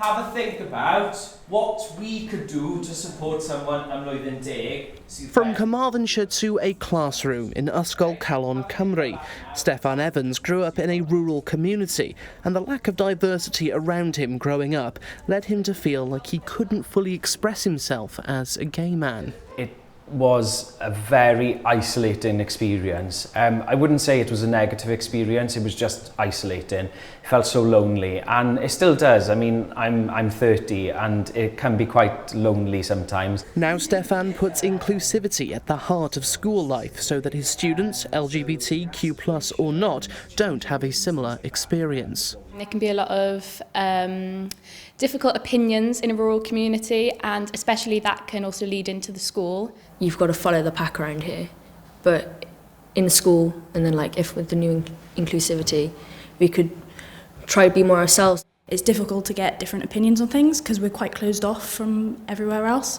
Have a think about what we could do to support someone am Mlwyddyn Deg. From Carmarthenshire to a classroom in Ysgol Calon, Cymru, Steffan Evans grew up in a rural community, and the lack of diversity around him growing up led him to feel like he couldn't fully express himself as a gay man. It was a very isolating experience. I wouldn't say it was a negative experience, it was just isolating. It felt so lonely, and it still does. I mean, I'm 30 and it can be quite lonely sometimes. Now Steffan puts inclusivity at the heart of school life so that his students, LGBTQ+ or not, don't have a similar experience. There can be a lot of difficult opinions in a rural community, and especially that can also lead into the school. You've got to follow the pack around here, but in the school, and then like if with the new inclusivity, we could try to be more ourselves. It's difficult to get different opinions on things because we're quite closed off from everywhere else,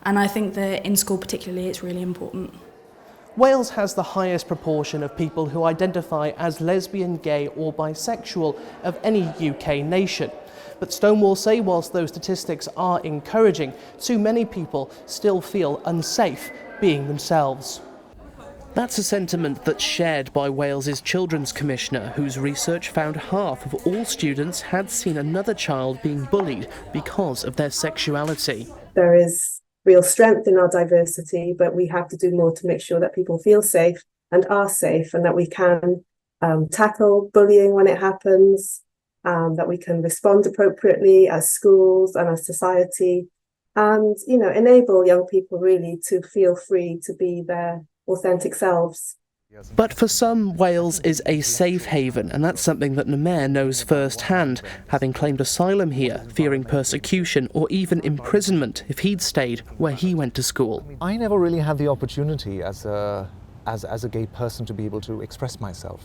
and I think that in school particularly it's really important. Wales has the highest proportion of people who identify as lesbian, gay or bisexual of any UK nation. But Stonewall say whilst those statistics are encouraging, too many people still feel unsafe being themselves. That's a sentiment that's shared by Wales's Children's Commissioner, whose research found half of all students had seen another child being bullied because of their sexuality. There is real strength in our diversity, but we have to do more to make sure that people feel safe and are safe, and that we can tackle bullying when it happens, that we can respond appropriately as schools and as society, and enable young people really to feel free to be their authentic selves. But for some, Wales is a safe haven, and that's something that Namer knows firsthand, having claimed asylum here, fearing persecution or even imprisonment if he'd stayed where he went to school. I never really had the opportunity as a gay person to be able to express myself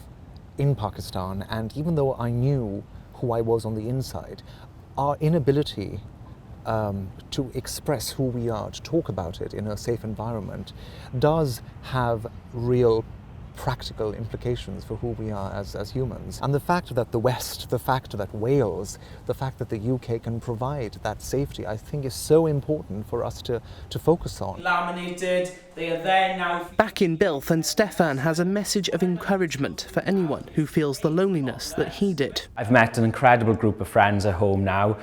in Pakistan, and even though I knew who I was on the inside, our inability to express who we are, to talk about it in a safe environment, does have real practical implications for who we are as humans. And the fact that the West, the fact that Wales, the fact that the UK can provide that safety, I think is so important for us to focus on. Laminated, they are there now. Back in Bilth, and Steffan has a message of encouragement for anyone who feels the loneliness that he did. I've met an incredible group of friends at home now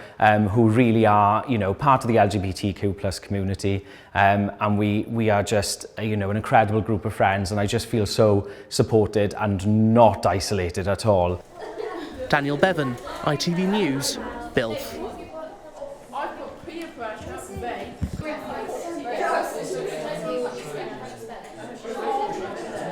who really are, part of the LGBTQ+ community, and we are just, an incredible group of friends, and I just feel so supported and not isolated at all. Daniel Bevan, ITV News, Bilth. I've got peer pressure, mate.